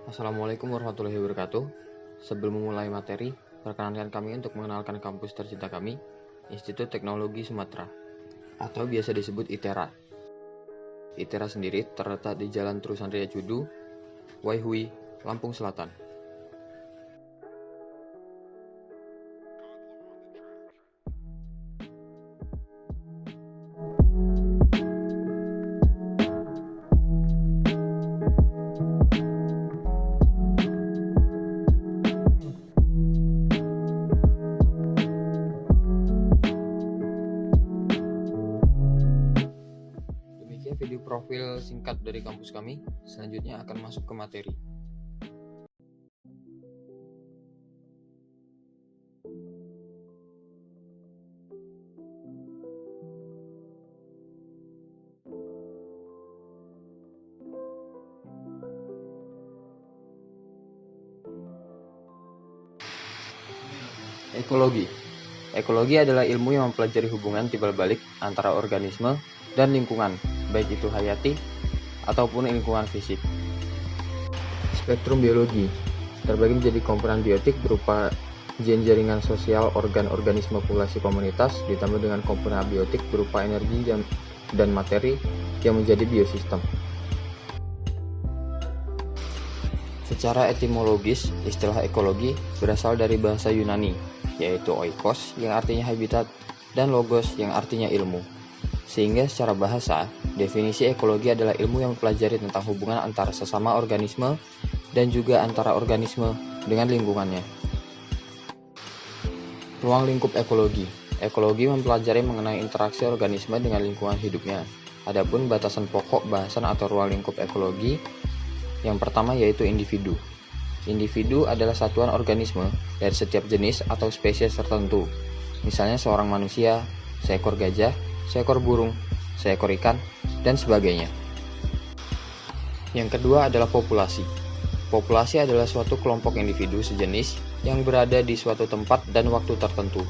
Assalamualaikum warahmatullahi wabarakatuh. Sebelum memulai materi, perkenankan kami untuk mengenalkan kampus tercinta kami, Institut Teknologi Sumatera, atau biasa disebut ITERA. ITERA sendiri terletak di Jalan Trusan Raya Cudu, Waihui, Lampung Selatan. Demikian video profil singkat dari kampus kami. Selanjutnya akan masuk ke materi. Ekologi. Ekologi adalah ilmu yang mempelajari hubungan timbal balik antara organisme dan lingkungan, baik itu hayati ataupun lingkungan fisik. Spektrum biologi terbagi menjadi komponen biotik berupa gen jaringan sosial organ organisme populasi komunitas, ditambah dengan komponen abiotik berupa energi dan materi yang menjadi biosistem. Secara etimologis, istilah ekologi berasal dari bahasa Yunani, yaitu oikos yang artinya habitat dan logos yang artinya ilmu. Sehingga secara bahasa, definisi ekologi adalah ilmu yang mempelajari tentang hubungan antara sesama organisme dan juga antara organisme dengan lingkungannya. Ruang lingkup ekologi. Ekologi mempelajari mengenai interaksi organisme dengan lingkungan hidupnya. Adapun batasan pokok bahasan atau ruang lingkup ekologi, yang pertama yaitu individu. Individu adalah satuan organisme dari setiap jenis atau spesies tertentu. Misalnya seorang manusia, seekor gajah, seekor burung, seekor ikan, dan sebagainya. Yang kedua adalah populasi. Populasi adalah suatu kelompok individu sejenis yang berada di suatu tempat dan waktu tertentu.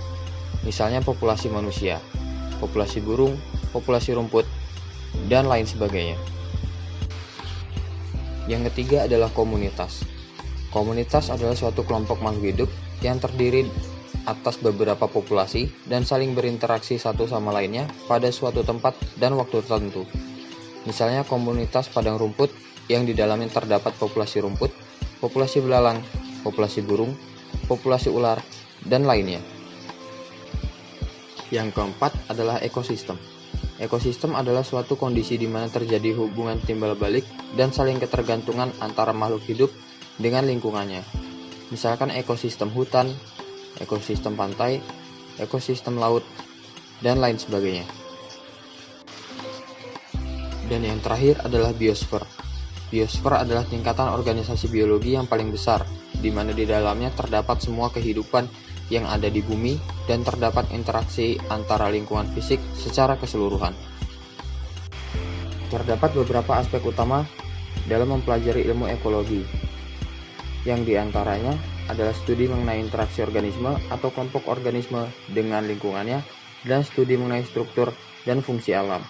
Misalnya populasi manusia, populasi burung, populasi rumput, dan lain sebagainya. Yang ketiga adalah komunitas. Komunitas adalah suatu kelompok makhluk hidup yang terdiri atas beberapa populasi dan saling berinteraksi satu sama lainnya pada suatu tempat dan waktu tertentu. Misalnya komunitas padang rumput yang di dalamnya terdapat populasi rumput, populasi belalang, populasi burung, populasi ular, dan lainnya. Yang keempat adalah ekosistem. Ekosistem adalah suatu kondisi di mana terjadi hubungan timbal balik dan saling ketergantungan antara makhluk hidup dengan lingkungannya. Misalkan ekosistem hutan, ekosistem pantai, ekosistem laut, dan lain sebagainya. Dan yang terakhir adalah biosfer. Biosfer adalah tingkatan organisasi biologi yang paling besar, di mana di dalamnya terdapat semua kehidupan yang ada di bumi dan terdapat interaksi antara lingkungan fisik secara keseluruhan. Terdapat beberapa aspek utama dalam mempelajari ilmu ekologi, yang diantaranya adalah studi mengenai interaksi organisme atau kelompok organisme dengan lingkungannya, dan studi mengenai struktur dan fungsi alam.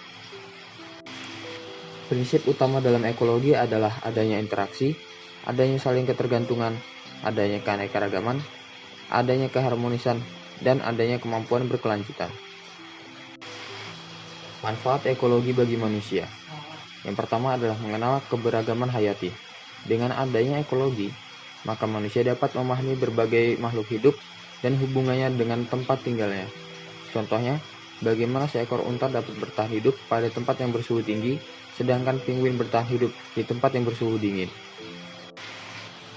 Prinsip utama dalam ekologi adalah adanya interaksi, adanya saling ketergantungan, adanya keanekaragaman, adanya keharmonisan, dan adanya kemampuan berkelanjutan. Manfaat ekologi bagi manusia. Yang pertama adalah mengenal keberagaman hayati. Dengan adanya ekologi, maka manusia dapat memahami berbagai makhluk hidup dan hubungannya dengan tempat tinggalnya. Contohnya, bagaimana seekor unta dapat bertahan hidup pada tempat yang bersuhu tinggi, sedangkan penguin bertahan hidup di tempat yang bersuhu dingin.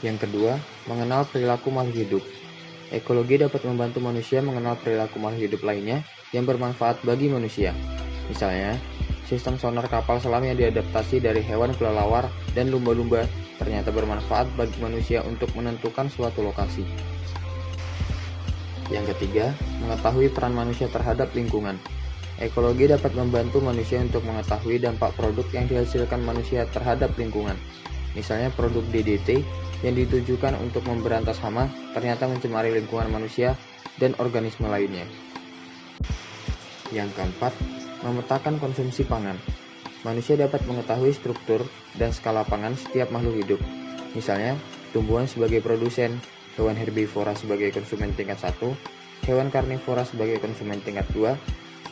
Yang kedua, mengenal perilaku makhluk hidup. Ekologi dapat membantu manusia mengenal perilaku makhluk hidup lainnya yang bermanfaat bagi manusia. Misalnya, sistem sonar kapal selam yang diadaptasi dari hewan kelelawar dan lumba-lumba ternyata bermanfaat bagi manusia untuk menentukan suatu lokasi. Yang ketiga, mengetahui peran manusia terhadap lingkungan. Ekologi dapat membantu manusia untuk mengetahui dampak produk yang dihasilkan manusia terhadap lingkungan. Misalnya produk DDT yang ditujukan untuk memberantas hama ternyata mencemari lingkungan manusia dan organisme lainnya. Yang keempat, memetakan konsumsi pangan. Manusia dapat mengetahui struktur dan skala pangan setiap makhluk hidup. Misalnya, tumbuhan sebagai produsen, hewan herbivora sebagai konsumen tingkat 1, hewan karnivora sebagai konsumen tingkat 2,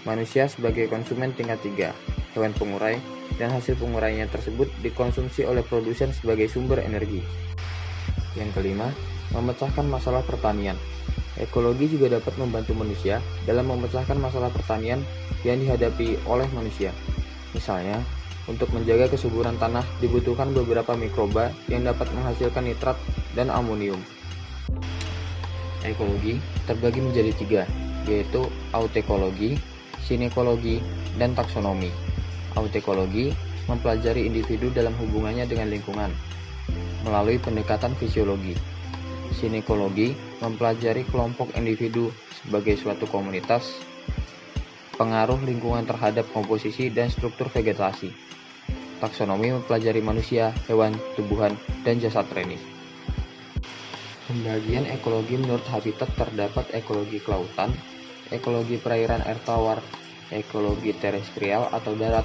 manusia sebagai konsumen tingkat 3, hewan pengurai, dan hasil penguraian tersebut dikonsumsi oleh produsen sebagai sumber energi. Yang kelima, memecahkan masalah pertanian. Ekologi juga dapat membantu manusia dalam memecahkan masalah pertanian yang dihadapi oleh manusia. Misalnya, untuk menjaga kesuburan tanah dibutuhkan beberapa mikroba yang dapat menghasilkan nitrat dan amonium. Ekologi terbagi menjadi 3, yaitu autekologi, sinekologi, dan taksonomi. Autekologi mempelajari individu dalam hubungannya dengan lingkungan melalui pendekatan fisiologi. Sinekologi mempelajari kelompok individu sebagai suatu komunitas, pengaruh lingkungan terhadap komposisi dan struktur vegetasi. Taksonomi mempelajari manusia, hewan, tumbuhan, dan jasad terenis. Pembagian ekologi menurut habitat terdapat ekologi kelautan, ekologi perairan air tawar, ekologi terestrial atau darat,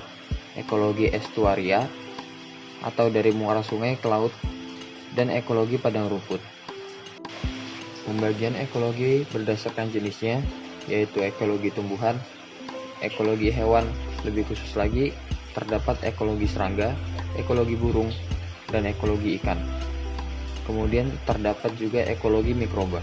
ekologi estuaria atau dari muara sungai ke laut, dan ekologi padang rumput. Pembagian ekologi berdasarkan jenisnya, yaitu ekologi tumbuhan, ekologi hewan, lebih khusus lagi terdapat ekologi serangga, ekologi burung, dan ekologi ikan. Kemudian terdapat juga ekologi mikroba.